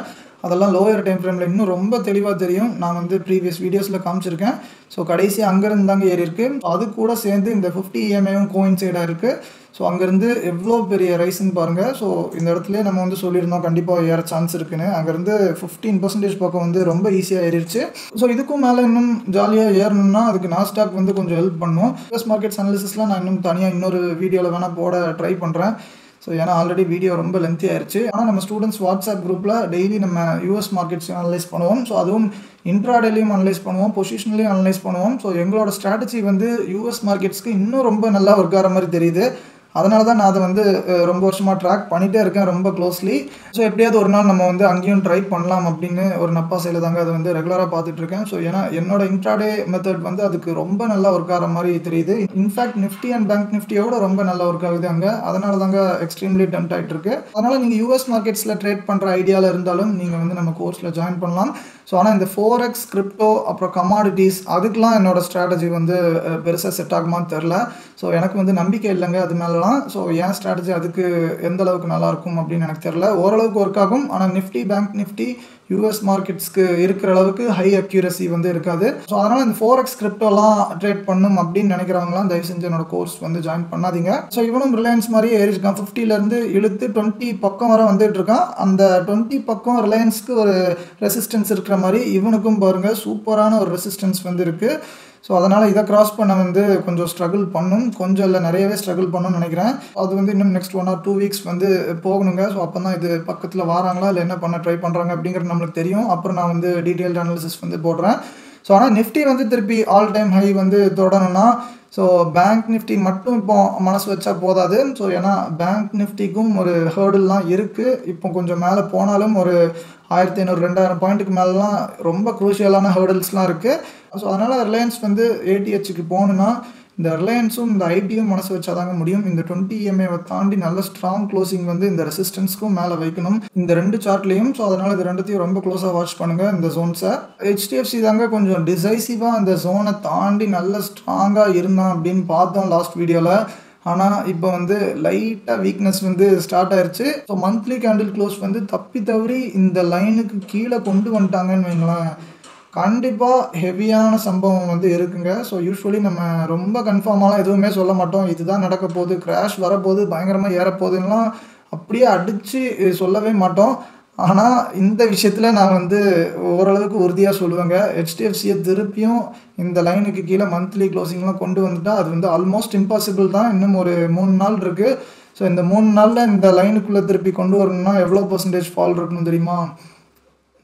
அதெல்லாம் லோயர் டைம் ஃப்ரேமில் இன்னும் ரொம்ப தெளிவாக தெரியும். நான் வந்து ப்ரீவியஸ் வீடியோஸில் காமிச்சிருக்கேன். ஸோ கடைசி அங்கேருந்து தாங்க ஏறி இருக்குது. அது கூட சேர்ந்து இந்த 50 EMAவும் கோயின்சைடாக இருக்குது. ஸோ அங்கேருந்து எவ்வளோ பெரிய ரைஸ்ன்னு பாருங்கள். ஸோ இந்த இடத்துல நம்ம வந்து சொல்லியிருந்தோம் கண்டிப்பாக ஏற சான்ஸ் இருக்குன்னு. அங்கேருந்து 15% பக்கம் வந்து ரொம்ப ஈஸியாக ஏறிடுச்சு. ஸோ இதுக்கும் மேலே இன்னும் ஜாலியாக ஏறணும்னா அதுக்கு நாஸ்டாக் வந்து கொஞ்சம் ஹெல்ப் பண்ணும். யூஎஸ் மார்க்கெட்ஸ் அனாலிசிஸ்லாம் நான் இன்னும் தனியாக இன்னொரு வீடியோவில் வேணால் போட ட்ரை பண்ணுறேன். ஸோ ஏன்னா ஆல்ரெடி வீடியோ ரொம்ப லென்த்தி ஆயிடுச்சு. ஆனால் நம்ம ஸ்டூடெண்ட்ஸ் வாட்ஸ்அப் குரூப்பில் டெய்லி நம்ம யூஎஸ் மார்க்கெட்ஸ் அனலைஸ் பண்ணுவோம். ஸோ அதுவும் இன்ட்ராடேலையும் அனலைஸ் பண்ணுவோம், பொசிஷன்லையும் அனலைஸ் பண்ணுவோம். ஸோ எங்களோட ஸ்ட்ராட்டஜி வந்து யூஎஸ் மார்க்கெட்ஸ்க்கு இன்னும் ரொம்ப நல்லா ஒர்க் ஆகிற மாதிரி தெரியுது. அதனால தான் நான் அதை வந்து ரொம்ப வருஷமாக ட்ராக் பண்ணிகிட்டே இருக்கேன் ரொம்ப க்ளோஸ்லி. ஸோ எப்படியாவது ஒரு நாள் நம்ம வந்து அங்கேயும் ட்ரை பண்ணலாம் அப்படின்னு ஒரு நப்பா சைடில் தாங்க அதை வந்து ரெகுலராக பார்த்துட்ருக்கேன். ஸோ ஏன்னா என்னோட இன்ட்ராடே மெத்தட் வந்து அதுக்கு ரொம்ப நல்லா ஒர்க் ஆகிற மாதிரி தெரியுது. இன்ஃபேக்ட் நிஃப்டி அண்ட் பேங்க் நிஃப்டியோட ரொம்ப நல்லா ஒர்க் ஆகுது அங்கே. அதனால தாங்க எக்ஸ்ட்ரீம்லி டெம்ட் ஆகிட்டு இருக்கு. அதனால் நீங்கள் யூஎஸ் மார்க்கெட்ஸில் ட்ரேட் பண்ணுற ஐடியாவில் இருந்தாலும் நீங்கள் வந்து நம்ம கோர்ஸில் ஜாயின் பண்ணலாம். ஸோ ஆனால் இந்த ஃபோரெக்ஸ், கிரிப்டோ, அப்புறம் கமாடிட்டிஸ் அதுக்கெலாம் என்னோடய ஸ்ட்ராட்டஜி வந்து பெருசாக செட் ஆகுமான்னு தெரில. ஸோ எனக்கு வந்து நம்பிக்கை இல்லைங்க அது மேலலாம். ஸோ என் ஸ்ட்ராட்டஜி அதுக்கு எந்த அளவுக்கு நல்லாயிருக்கும் அப்படின்னு எனக்கு தெரில. ஓரளவுக்கு ஒர்க் ஆகும். ஆனால் நிஃப்டி, பேங்க் நிஃப்டி யூஎஸ் மார்க்கெட்ஸ்க்கு இருக்கிற அளவுக்கு ஹை அக்யூரசி வந்து இருக்காது. ஸோ அதனால் இந்த ஃபோரெக்ஸ், கிரிப்டோலாம் ட்ரேட் பண்ணும் அப்படின்னு நினைக்கிறவங்களாம் தயவு செஞ்சு என்னோட கோர்ஸ் வந்து ஜாயின் பண்ணாதீங்க. ஸோ இவனும் ரிலையன்ஸ் மாதிரியே ஏறிருக்கான். 50லேருந்து இழுத்து 20 பக்கம் வர வந்துட்டு இருக்கான். அந்த 20 பக்கம் ரிலையன்ஸ்க்கு ஒரு ரெசிஸ்டன்ஸ் இருக்கிற மாதிரி இவனுக்கும் பாருங்கள் சூப்பரான ஒரு ரெசிஸ்டன்ஸ் வந்து இருக்குது. ஸோ அதனால் இதை கிராஸ் பண்ண வந்து கொஞ்சம் ஸ்ட்ரகிள் பண்ணும். கொஞ்சம் இல்லை நிறையவே ஸ்ட்ரகிள் பண்ணணும்னு நினைக்கிறேன். அது வந்து இன்னும் நெக்ஸ்ட் 1 or 2 வீக்ஸ் வந்து போகணுங்க. ஸோ அப்போ தான் இது பக்கத்தில் வராங்களா இல்லை என்ன பண்ண ட்ரை பண்ணுறாங்க அப்படிங்கிறது நம்மளுக்கு தெரியும். அப்புறம் நான் வந்து டீட்டெயில்டு அனாலிசிஸ் வந்து போடுறேன். ஸோ ஆனால் நிஃப்டி வந்து திருப்பி ஆல் டைம் ஹை வந்து தொடரணும்னா ஸோ பேங்க் நிஃப்டி மட்டும் இப்போ மனசு வச்சா போதாது. ஸோ ஏன்னா பேங்க் நிஃப்டிக்கும் ஒரு ஹேர்டல்லாம் இருக்குது. இப்போ கொஞ்சம் மேலே போனாலும் ஒரு 1500-2000 பாயிண்ட்டுக்கு மேலாம் ரொம்ப குரூஷியலான ஹேர்டல்ஸ்லாம் இருக்குது. ஸோ அதனால் ரிலையன்ஸ் வந்து ஏடிஹெச்சுக்கு போகணுன்னா இந்த ரிலையன்ஸும் இந்த ஐடியும் மனசு வச்சாதாங்க முடியும். இந்த 20 EMAவை தாண்டி நல்ல ஸ்ட்ராங் க்ளோசிங் வந்து இந்த ரெசிஸ்டன்ஸ்க்கும் மேலே வைக்கணும் இந்த 2 சார்ட்லேயும். ஸோ அதனால் இது ரெண்டுத்தையும் ரொம்ப க்ளோஸாக வாட்ச் பண்ணுங்கள் இந்த ஜோன்ஸை. HDFC தாங்க கொஞ்சம் டிசைசிவாக அந்த ஜோனை தாண்டி நல்ல ஸ்ட்ராங்காக இருந்தான் அப்படின்னு பார்த்தோம் லாஸ்ட் வீடியோவில். ஆனால் இப்போ வந்து லைட்டாக வீக்னஸ் வந்து ஸ்டார்ட் ஆயிடுச்சு. ஸோ மந்த்லி கேண்டில் க்ளோஸ் வந்து தப்பி தவறி இந்த லைனுக்கு கீழே கொண்டு வந்துட்டாங்கன்னு வைங்களேன். கண்டிப்பா ஹெவியான சம்பவம் வந்து இருக்குங்க. ஸோ யூசுவலி நம்ம ரொம்ப கன்ஃபார்மாலாம் எதுவுமே சொல்ல மாட்டோம். இதுதான் நடக்க போது, கிராஷ் வரப்போது, பயங்கரமா ஏறப்போதுன்லாம் அப்படியே அடிச்சு சொல்லவே மாட்டோம். ஆனா, இந்த விஷயத்துல நான் வந்து ஓரளவுக்கு உறுதியா சொல்லுவேங்க. HDFCய திருப்பியும் இந்த லைனுக்கு கீழ மந்த்லி க்ளோசிங்லாம் கொண்டு வந்துட்டா, அது வந்து ஆல்மோஸ்ட் இம்பாசிபிள் தான். இன்னும் ஒரு 3 நாள் இருக்கு. ஸோ இந்த 3 நாள்ல இந்த லைனுக்குள்ள திருப்பி கொண்டு வரணும்னா எவ்வளோ பெர்சன்டேஜ் ஃபால் இருக்கணும் தெரியுமா?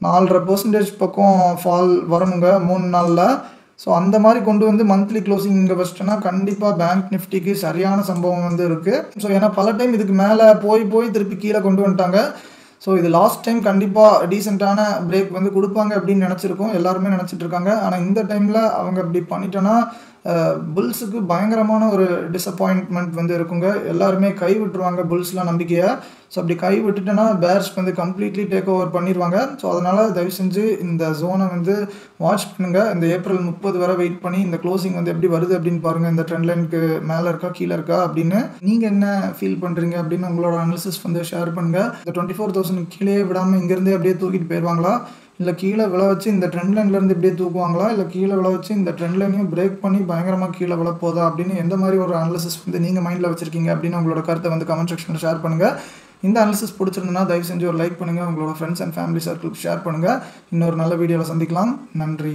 4.5% பக்கம் ஃபால் வரணுங்க 3 நாள்ல. ஸோ அந்த மாரி கொண்டு வந்து மந்த்லி க்ளோசிங் இங்க வச்சுட்டோம்னா, கண்டிப்பா பேங்க் நிஃப்டிக்கு சரியான சம்பவம் வந்து இருக்கு. ஸோ ஏன்னா பல டைம் இதுக்கு மேல போய் திருப்பி கீழ கொண்டு வந்துட்டாங்க. ஸோ இது லாஸ்ட் டைம் கண்டிப்பா டீசென்ட்டான பிரேக் வந்து குடுப்பாங்க அப்படின்னு நெனச்சிருக்கோம். எல்லாருமே நெனச்சிட்டு இருக்காங்க. ஆனா இந்த டைம்ல அவங்க அப்படி பண்ணிட்டோம்னா, புல்ஸுக்கு பயங்கரமான ஒரு டிசப்பாயின்ட்மென்ட் வந்து இருக்குங்க. எல்லாருமே கை விட்டுருவாங்க புல்ஸ்லாம் நம்பிக்கைய. ஸோ அப்படி கை விட்டுட்டோம்னா, பேர்ஸ் வந்து கம்ப்ளீட்லி டேக் ஓவர் பண்ணிருவாங்க. ஸோ அதனால தயவு செஞ்சு இந்த ஸோன வந்து வாட்ச் பண்ணுங்க. இந்த ஏப்ரல் 30 வரை வெயிட் பண்ணி இந்த க்ளோசிங் வந்து எப்படி வருது அப்படின்னு பாருங்க. இந்த ட்ரெண்ட் லைனுக்கு மேல இருக்கா, கீழ இருக்கா அப்படின்னு. நீங்க என்ன ஃபீல் பண்றீங்க அப்படின்னு உங்களோட அனாலிசிஸ் வந்து ஷேர் பண்ணுங்க. இந்த 24,000 கீழயே விடாம இங்கிருந்தே அப்படியே தூக்கிட்டு போயிருவாங்களா? இல்ல கீழ விழ வச்சு இந்த ட்ரெண்ட் லைன்ல இருந்து இப்படியே தூக்குவாங்களா? இல்ல கீழ விழ வச்சு இந்த ட்ரெண்ட் லைனையும் பிரேக் பண்ணி பயங்கரமா கீழ விழப்போதா? அப்படின்னு எந்த மாரி ஒரு அனாலிசிஸ் வந்து நீங்க மைண்ட்ல வச்சிருக்கீங்க அப்படின்னு உங்களோட கருத்த வந்து கமெண்ட் செக்ஷன்ல ஷேர் பண்ணுங்க. இந்த அனாலிசிஸ் பிடிச்சிருந்ததுன்னா தயவு செஞ்சு ஒரு லைக் பண்ணுங்க. உங்களோட ஃப்ரெண்ட்ஸ் அண்ட் ஃபேமிலி சர்க்கிளுக்கு ஷேர் பண்ணுங்க. இன்னொரு நல்ல வீடியோல சந்திக்கலாம். நன்றி.